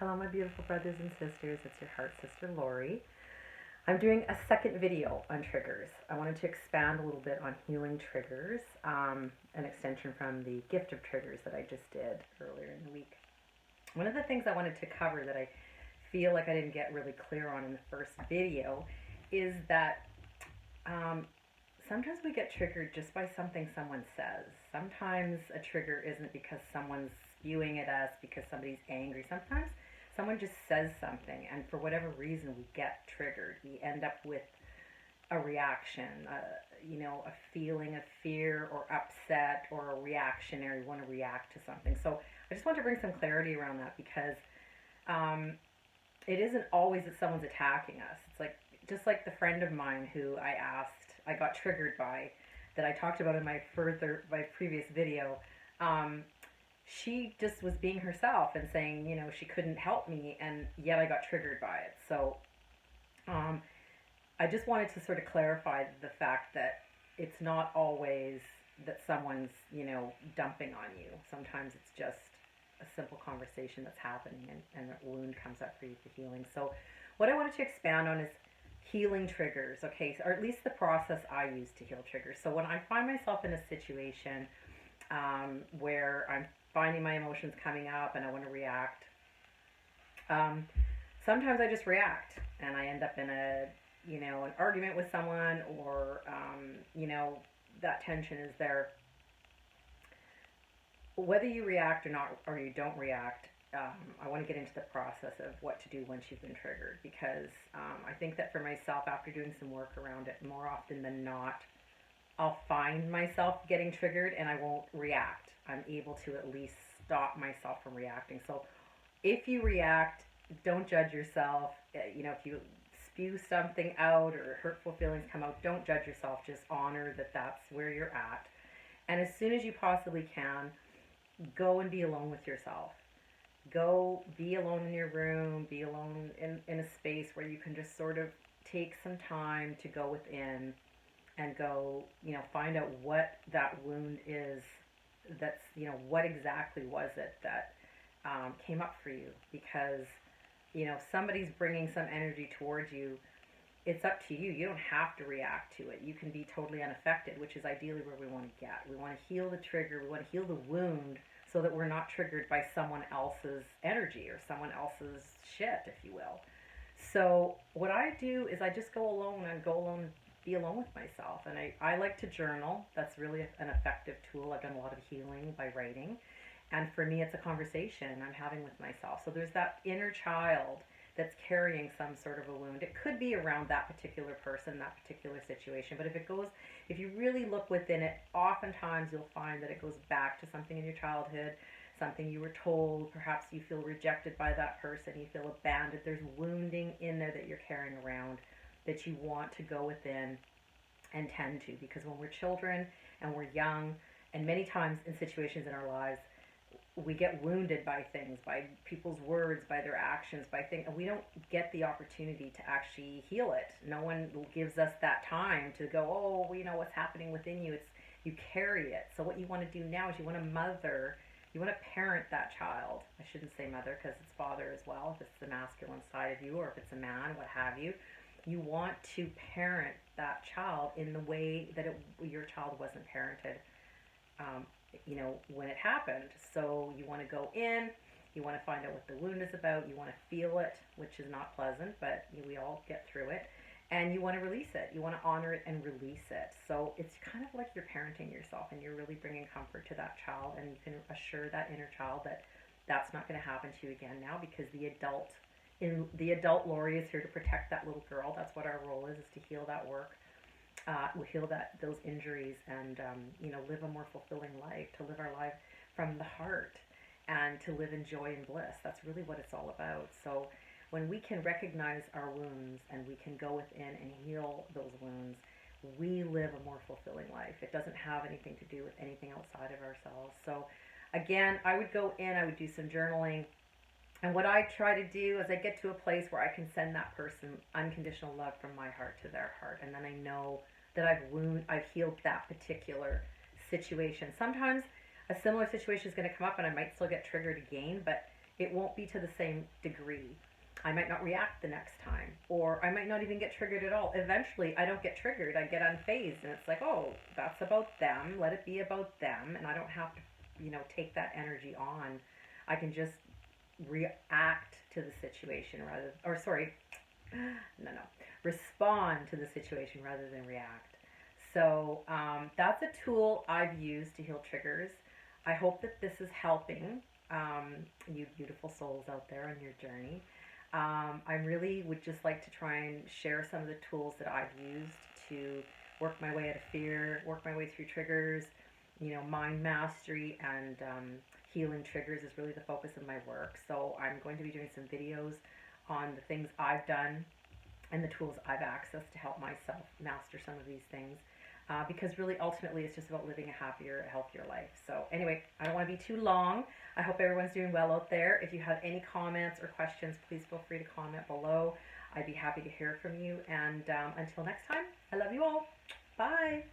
Hello, my beautiful brothers and sisters. It's your heart sister, Lori. I'm doing a second video on triggers. I wanted to expand a little bit on healing triggers, an extension from the gift of triggers that I just did earlier in the week. One of the things I wanted to cover that I feel like I didn't get really clear on in the first video is that sometimes we get triggered just by something someone says. Sometimes a trigger isn't because someone's spewing at us, because somebody's angry. Sometimes someone just says something, and for whatever reason, we get triggered. We end up with a reaction, a feeling of fear or upset or a reactionary, want to react to something. So I just want to bring some clarity around that because it isn't always that someone's attacking us. It's like just like the friend of mine who I got triggered by, that I talked about in my previous video. She just was being herself and saying, she couldn't help me, and yet I got triggered by it. So I just wanted to sort of clarify the fact that it's not always that someone's, dumping on you. Sometimes it's just a simple conversation that's happening, and a wound comes up for you for healing. So what I wanted to expand on is healing triggers, okay, or at least the process I use to heal triggers. So when I find myself in a situation where I'm finding my emotions coming up and I want to react, sometimes I just react and I end up in an argument with someone, or that tension is there. Whether you react or not, or you don't react, I want to get into the process of what to do once you've been triggered, because I think that for myself, after doing some work around it, more often than not, I'll find myself getting triggered and I won't react. I'm able to at least stop myself from reacting. So if you react, don't judge yourself. If you spew something out or hurtful feelings come out, don't judge yourself. Just honor that that's where you're at. And as soon as you possibly can, go and be alone with yourself. Go be alone in your room, be alone in a space where you can just sort of take some time to go within and go, find out what that wound is. That's, what exactly was it that came up for you? Because, somebody's bringing some energy towards you. It's up to you. You don't have to react to it. You can be totally unaffected, which is ideally where we want to get. We want to heal the trigger. We want to heal the wound so that we're not triggered by someone else's energy or someone else's shit, if you will. So what I do is I just go alone and be alone with myself. And I like to journal. That's really an effective tool. I've done a lot of healing by writing. And for me, it's a conversation I'm having with myself. So there's that inner child that's carrying some sort of a wound. It could be around that particular person, that particular situation. But if you really look within it, oftentimes you'll find that it goes back to something in your childhood, something you were told. Perhaps you feel rejected by that person, you feel abandoned. There's wounding in there that you're carrying around that you want to go within and tend to. Because when we're children and we're young, and many times in situations in our lives, we get wounded by things, by people's words, by their actions, by things, and we don't get the opportunity to actually heal it. No one gives us that time to go, oh, well, what's happening within you. You carry it. So what you want to do now is you want to parent that child. I shouldn't say mother because it's father as well, if it's the masculine side of you, or if it's a man, what have you. You want to parent that child in the way that your child wasn't parented when it happened. So you want to go in, you want to find out what the wound is about, you want to feel it, which is not pleasant, but we all get through it, and you want to release it. You want to honor it and release it. So it's kind of like you're parenting yourself, and you're really bringing comfort to that child, and you can assure that inner child that that's not going to happen to you again now, because the adult Lori is here to protect that little girl. That's what our role is to heal that work. We heal those injuries, and live a more fulfilling life, to live our life from the heart, and to live in joy and bliss. That's really what it's all about. So when we can recognize our wounds and we can go within and heal those wounds, we live a more fulfilling life. It doesn't have anything to do with anything outside of ourselves. So again, I would go in, I would do some journaling. And what I try to do is I get to a place where I can send that person unconditional love from my heart to their heart. And then I know that I've healed that particular situation. Sometimes a similar situation is going to come up and I might still get triggered again, but it won't be to the same degree. I might not react the next time, or I might not even get triggered at all. Eventually, I don't get triggered. I get unfazed, and it's like, oh, that's about them. Let it be about them, and I don't have to, take that energy on. I can just react to the situation rather, or sorry, no, respond to the situation rather than react. So that's a tool I've used to heal triggers. I hope that this is helping you beautiful souls out there on your journey. I really would just like to try and share some of the tools that I've used to work my way out of fear, work my way through triggers. Mind mastery and healing triggers is really the focus of my work. So I'm going to be doing some videos on the things I've done and the tools I've accessed to help myself master some of these things. Because really, ultimately, it's just about living a happier, healthier life. So anyway, I don't want to be too long. I hope everyone's doing well out there. If you have any comments or questions, please feel free to comment below. I'd be happy to hear from you. And until next time, I love you all. Bye.